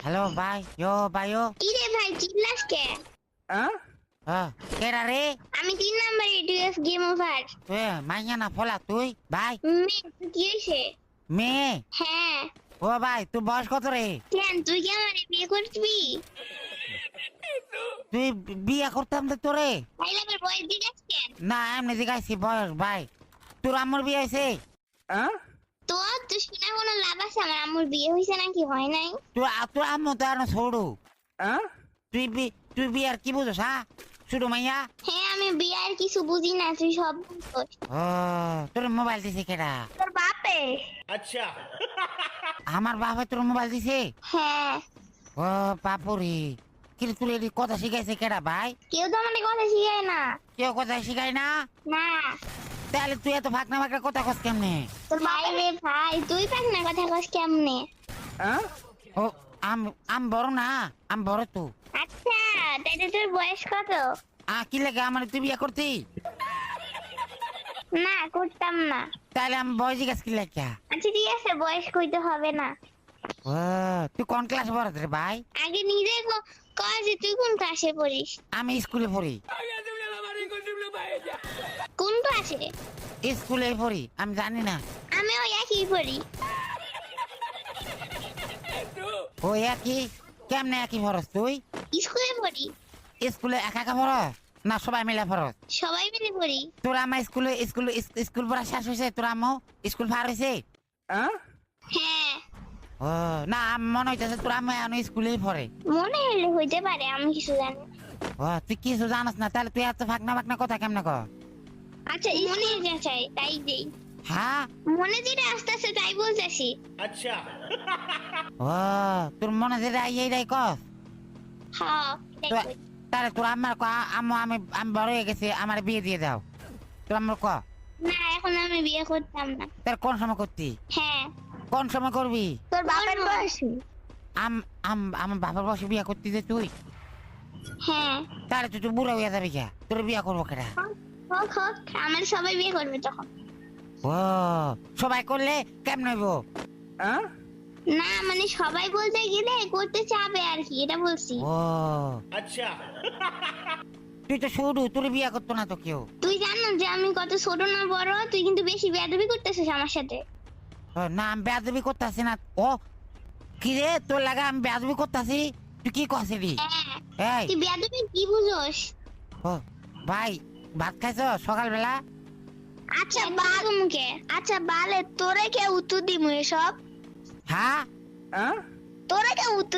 Hello ভাই, ভাইও কি রে ভাই চিল্লাস কে? কেডা রে? আমি 3 নাম্বারে টুয়েলভ গেম ওভার। তুই মাইয়া না ফলা তুই ভাই? কি হয়েছে? মেয়ে? হ্যাঁ। ও ভাই তোর বয়স কত রে? কেন তুই কি আমারে বিয়ে করবি? তুই বিয়ে করতাম তো তোরে? তাইলে আবার বয়স জিজ্ঞাস কেন? না এমনি জিজ্ঞাসি বয়স ভাই। তোর আম্মুর বিয়ে হয়েছে? তো শুনে কোনো লাভ আছে? আমার আম্মুর বিয়ে হয়েছে নাকি হয় নাই? তোর আম্মু তো আর ছোড়ু। তুই বিয়ে আর কি বুঝোস হ্যাঁ? শুধু মাইয়া? হ্যাঁ আমি বিয়ার কিছু বুঝি না, তুই সব বুঝছিস। ও তোর মোবাইল দিছে কেডা? তোর বাপে। अच्छा আমার বাবা তোর মোবাইল দিছে? হ্যাঁ। ও বাপুরি, কিন্তু তোর এটি কথা শিখাইছে কেডা ভাই? কেউ তো আমাকে কথা শিখায় না। কেউ কথা শিখাই না? না। তাহলে তুই এত ফাঁকনা ফাঁকনা কথা কস কেমনে? তোর ভাই রে ভাই, তুই পাক না কথা কস কেমনে? ও আম বড় না, আম বড় তো। আচ্ছা তাইলে তোর বয়স কত? কি লাগে আমার তুই বিয়ে করতি? না করতাম না। তাহলে আমি বয়স জিজ্ঞাসা কি লাগে? আচ্ছা ঠিক আছে, বয়স কইতে হবে না। ও তুই কোন ক্লাস পড়াস রে ভাই? আগে নিজে কয় যে তুই কোন ক্লাসে পড়িস? আমি স্কুলে পড়ি। কোন ক্লাসে? স্কুলে পড়ি, আমি জানি না। আমি ওই একই পড়ি। ও একই? কেমনে একই পড়স তুই? স্কুলে পড়ি। স্কুলে একা একা পড়স না সবাই মিলে পড়স? সবাই মিলে পড়ি। তোর আমার স্কুল পড়া শেষ হয়েছে? তোর আম্মু স্কুল পার হয়েছে? হ্যাঁ। ও না মনে হইতেছে তোর আম্মু এখন স্কুলেই পড়ে। মনে হলে হইতে পারে, আমি কিছু জানি না। ও তুই কিছু জানাস না, তাহলে তুই এত ফাঁকনা ফাঁকনা কথা কেমনে কর? আচ্ছা মনে যা চাই তাই দেই। হ্যাঁ মনে যেটা আস্তে আস্তে তাই বলতেছি। अच्छा ও তোর মনে যেটা এইটাই কস? হ্যাঁ তাই তো- কই। তাহলে তোর আম্মার ক আম্মু আমি আমি বড় হয়ে গেছি, আমার বিয়ে দিয়ে দাও। তোর আম্মুর ক না এখন আমি বিয়ে করতাম না। তার কোন সময় করতি? হ্যাঁ। কোন সময় করবি? তোর বাবার বয়সী। আমার বাবার বসে বিয়ে করতি যে তুই? হ্যাঁ। তাহলে তুই তো বুড়া হইয়া যাবি কে? তোর বিয়ে করবো কেটা? হোক হোক, আমার সবাই বিয়ে করবে তখন। ও সবাই করলে কেমন হইব? না মানে সবাই বলতে গেলে করতে চাবে আর কি, এটা বলছি। ও अच्छा তুই তো শুরু, তোর বিয়ে করতো না তো কেউ। তুই জানো যে আমি কত ছোট না বড়? তুই কিন্তু বেশি বেয়াদবি করতেছিস আমার সাথে। ও, না আমি বেয়াদবি করতেছি না। ও কি রে তোর লাগা আমি বেয়াদবি করতেছি? তুই কি করছিলি? হ্যাঁ। এই তুই বেয়াদবি কি বুঝোস? ও ভাই ভাত খাইছ সকালবেলা? আচ্ছা বাল মুখে। আচ্ছা বালে তোরে কে উত্তর দিমু এসব? হ্যাঁ তোরে কে উত্তর